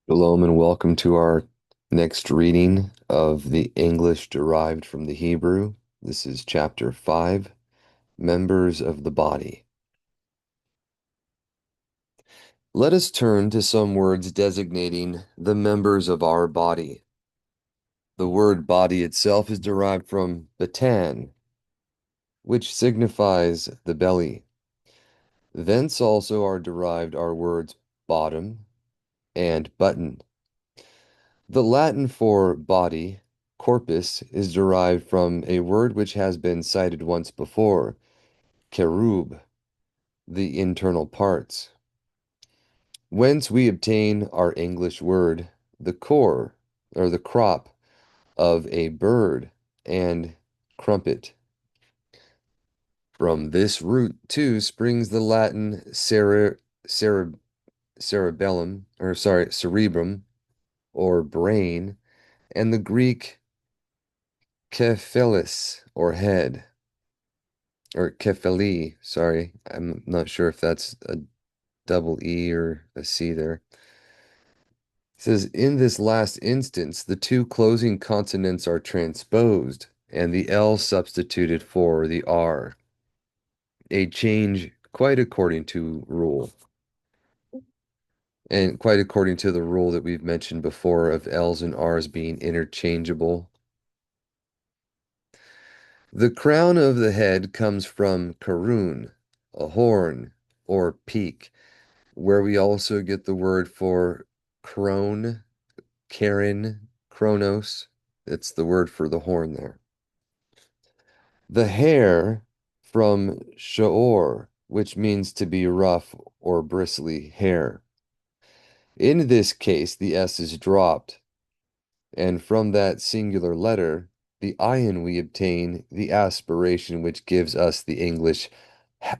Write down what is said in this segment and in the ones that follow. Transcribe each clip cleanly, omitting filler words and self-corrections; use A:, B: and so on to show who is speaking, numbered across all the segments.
A: Shalom and welcome to our next reading of the English derived from the Hebrew. This is chapter 5, Members of the Body. Let us turn to some words designating the members of our body. The word body itself is derived from batan, which signifies the belly. Thence also are derived our words bottom and button. The Latin for body, corpus, is derived from a word which has been cited once before, cerube, the internal parts. Whence we obtain our English word, the core, or the crop of a bird, and crumpet. From this root, too, springs the Latin cerebellum, cerebrum, or brain, and the Greek Cephalus, or head, or Kephali, sorry. I'm not sure if that's a double E or a C there. It says, in this last instance, the two closing consonants are transposed and the L substituted for the R, a change quite according to rule, and quite according to the rule that we've mentioned before of L's and R's being interchangeable. The crown of the head comes from karun, a horn or peak, where we also get the word for crone, Karen, Kronos. It's the word for the horn there. The hair from Shaor, which means to be rough or bristly hair. In this case, the S is dropped, and from that singular letter, the ion we obtain the aspiration which gives us the English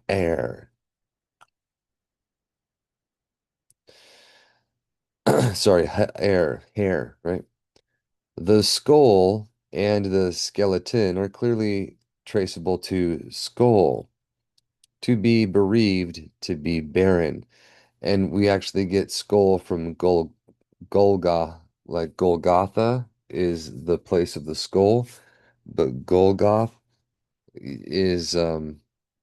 A: air. Sorry, hair, right? The skull and the skeleton are clearly traceable to skull, to be bereaved, to be barren. And we actually get skull from Golga, like Golgotha is the place of the skull, but Golgoth is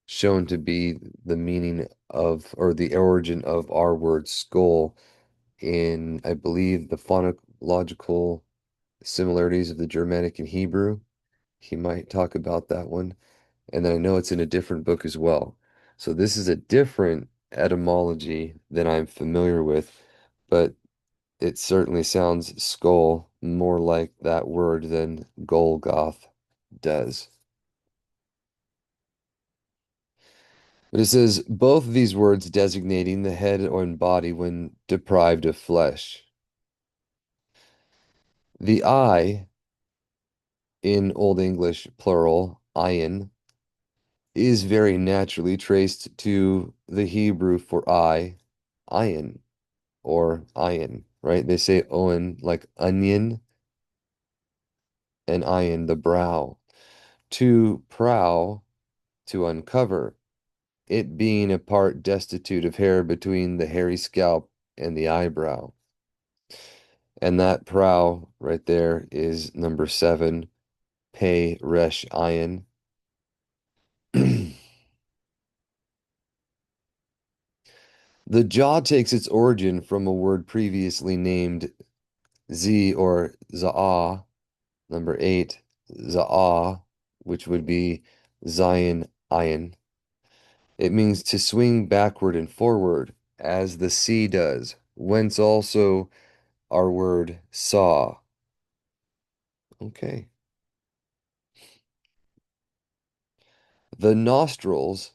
A: shown to be the meaning of, or the origin of our word skull in, I believe, the phonological similarities of the Germanic and Hebrew. He might talk about that one. And then I know it's in a different book as well. So this is a different etymology than I'm familiar with, but it certainly sounds skull more like that word than Golgoth does. But it says both of these words designating the head or body when deprived of flesh. The eye, in Old English plural, ayin, is very naturally traced to the Hebrew for eye, ayin, or ayin, right? They say owen like onion and ayin, the brow. To prow, to uncover, it being a part destitute of hair between the hairy scalp and the eyebrow. And that prow right there is number 7, pei resh ayin. The jaw takes its origin from a word previously named Z or Za'ah, number 8, Za'ah, which would be Zion Ayin. It means to swing backward and forward, as the sea does, whence also our word saw. Okay. The nostrils,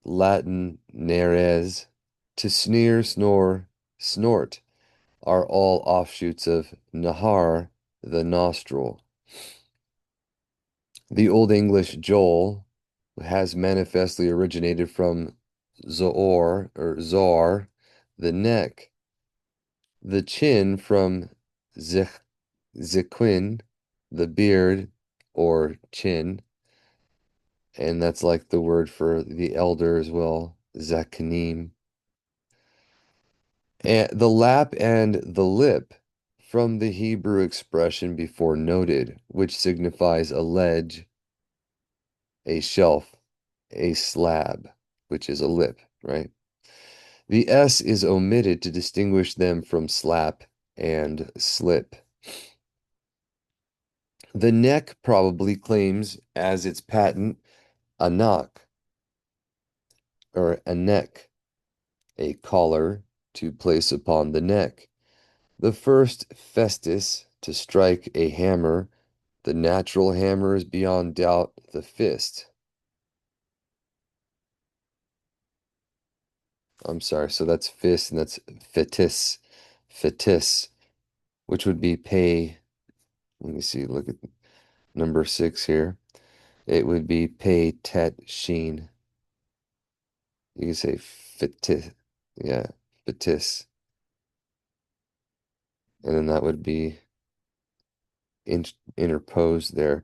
A: Latin nares, to sneer, snore, snort, are all offshoots of nahar, the nostril. The Old English Joel has manifestly originated from zoor or zor, the neck, the chin from zequin, the beard or chin, and that's like the word for the elder as well, zakanim, And the lap and the lip from the Hebrew expression before noted, which signifies a ledge, a shelf, a slab, which is a lip, right? The S is omitted to distinguish them from slap and slip. The neck probably claims as its patent a knock or a neck, a collar to place upon the neck. The first festus to strike a hammer. The natural hammer is beyond doubt the fist. I'm sorry, so that's fist and that's fetis. Fetis, which would be pay. Let me see, look at number 6 here. It would be pay tet sheen. You can say fetis. Yeah, fetis. And then that would be interposed there.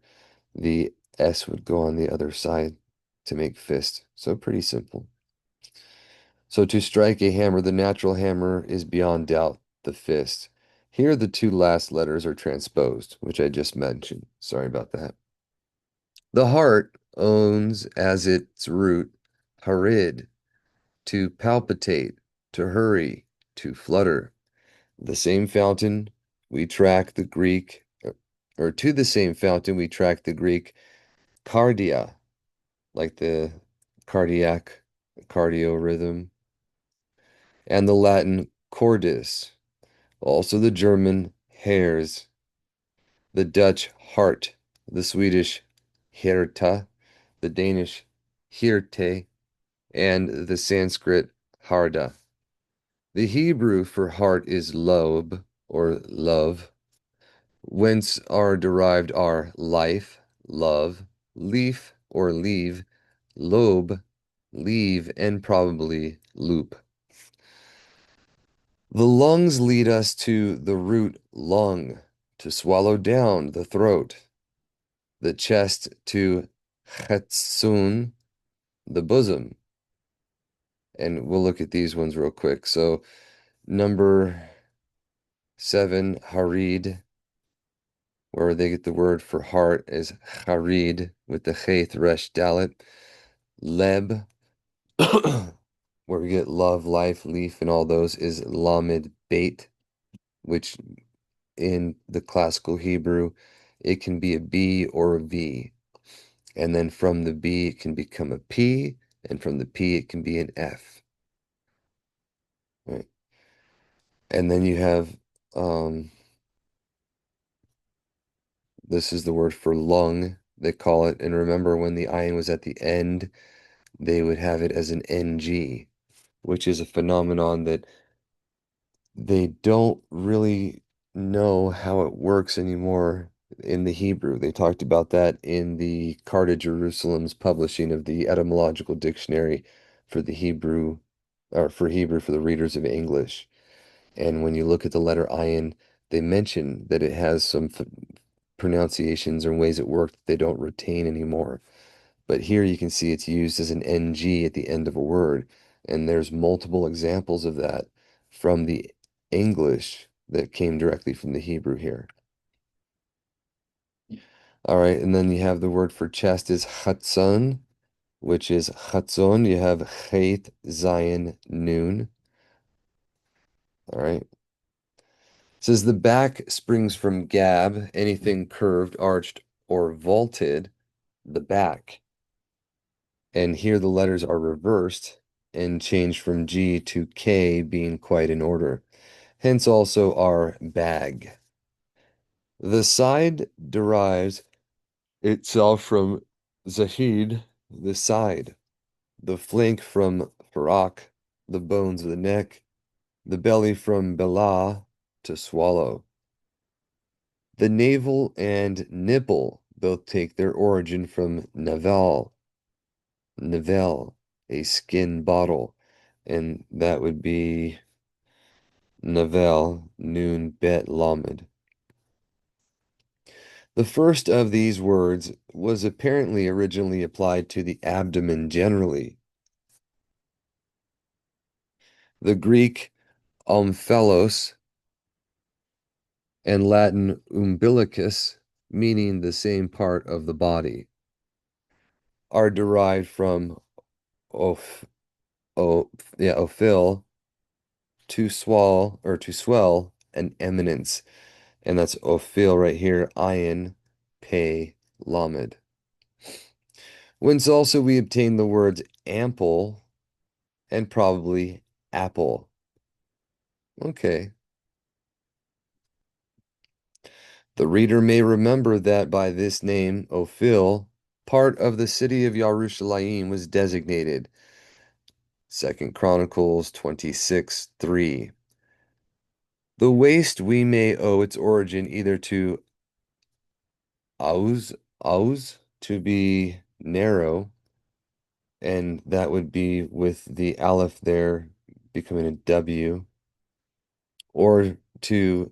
A: The S would go on the other side to make fist. So pretty simple. So to strike a hammer, the natural hammer is beyond doubt the fist. Here the two last letters are transposed, which I just mentioned. Sorry about that. The heart owns as its root harid, to palpitate, to hurry, to flutter. The same fountain we track the Greek, or to the same fountain we track the Greek cardia, like the cardiac, cardio rhythm, and the Latin cordis, also the German Herz, the Dutch hart, the Swedish herta, the Danish hirte, and the Sanskrit harda. The Hebrew for heart is lob or love, whence are derived our life, love, leaf or leave, lobe, leave, and probably loop. The lungs lead us to the root lung, to swallow down the throat, the chest to chetsun, the bosom. And we'll look at these ones real quick. So number 7, harid, where they get the word for heart is harid with the chet resh dalit. Leb, where we get love, life, leaf, and all those is lamed bait, which in the classical Hebrew, it can be a B or a V. And then from the B, it can become a P, and from the P, it can be an F. Right? And then you have, this is the word for lung, they call it. And remember, when the ayin was at the end, they would have it as an NG, which is a phenomenon that they don't really know how it works anymore in the Hebrew. They talked about that in the Carta Jerusalem's publishing of the etymological dictionary for the Hebrew, or for Hebrew for the readers of English. And when you look at the letter ayin, they mention that it has some pronunciations or ways it worked that they don't retain anymore. But here you can see it's used as an NG at the end of a word. And there's multiple examples of that from the English that came directly from the Hebrew here. All right, and then you have the word for chest is chatzon, which is chatzon. You have chet, zayin, noon. All right. It says the back springs from gab, anything curved, arched, or vaulted, the back. And here the letters are reversed and changed from G to K, being quite in order. Hence also our bag. The side derives itself from Zahid, the side, the flank from Farak, the bones of the neck, the belly from Bela, to swallow. The navel and nipple both take their origin from navel, navel, a skin bottle, and that would be navel, noon, bet, lamed. The first of these words was apparently originally applied to the abdomen generally. The Greek Omphalos, and Latin umbilicus, meaning the same part of the body, are derived from of, o, yeah, ophil, to swell or to swell, an eminence. And that's ophil right here, ayin, pe, lamed. Whence also we obtain the words ample and probably apple. Okay. The reader may remember that by this name, Ophil, part of the city of Yerushalayim was designated. Second Chronicles 26:3. The waste we may owe its origin either to aus, to be narrow, and that would be with the aleph there becoming a W, or to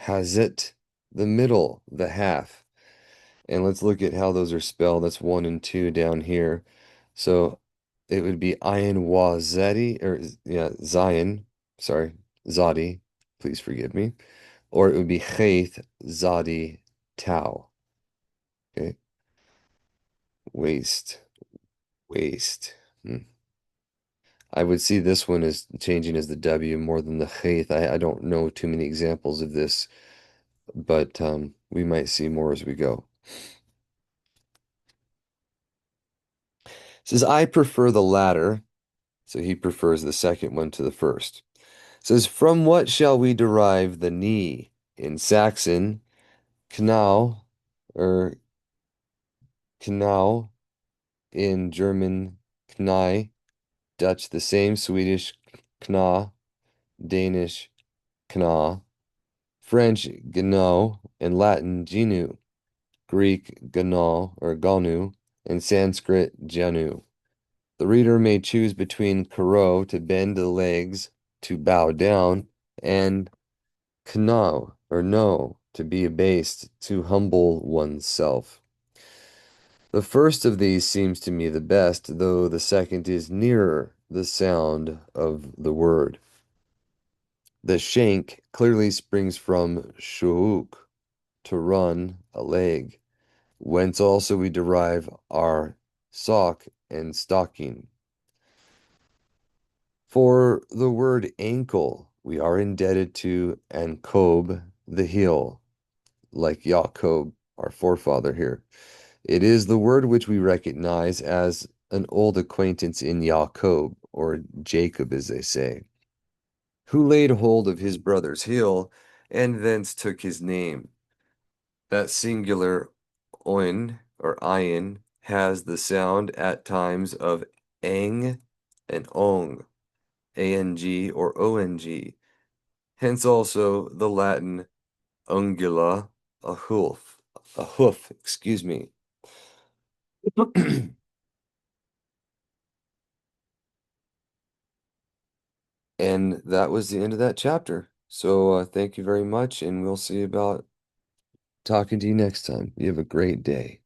A: hazit, the middle, the half. And let's look at how those are spelled. That's 1 and 2 down here. So it would be Ayin Wazedi, or yeah, Zion, sorry, Zadi, please forgive me. Or it would be Chaith Zadi Tau. Okay, waste, waste. I would see this one as changing as the W more than the Chaith. I don't know too many examples of this, but we might see more as we go. It says, I prefer the latter. So he prefers the second one to the first. It says, from what shall we derive the knee? In Saxon, Knau, or Knau, in German, Knei, Dutch the same, Swedish, Kna, Danish, Kna, French, Gno, and Latin, Genu, Greek, Gno, or Gonu, and Sanskrit, Janu. The reader may choose between karo, to bend the legs, to bow down, and kno, or no, to be abased, to humble oneself. The first of these seems to me the best, though the second is nearer the sound of the word. The shank clearly springs from shuuk, to run, a leg, whence also we derive our sock and stocking. For the word ankle, we are indebted to Ankob, the heel, like Jacob, our forefather here. It is the word which we recognize as an old acquaintance in Jacob, or Jacob as they say, who laid hold of his brother's heel, and thence took his name. That singular oin, or ayin, has the sound at times of ang and ong, ang or ong. Hence also the Latin ungula, a hoof, excuse me. And that was the end of that chapter. So thank you very much, and we'll see about talking to you next time. You have a great day.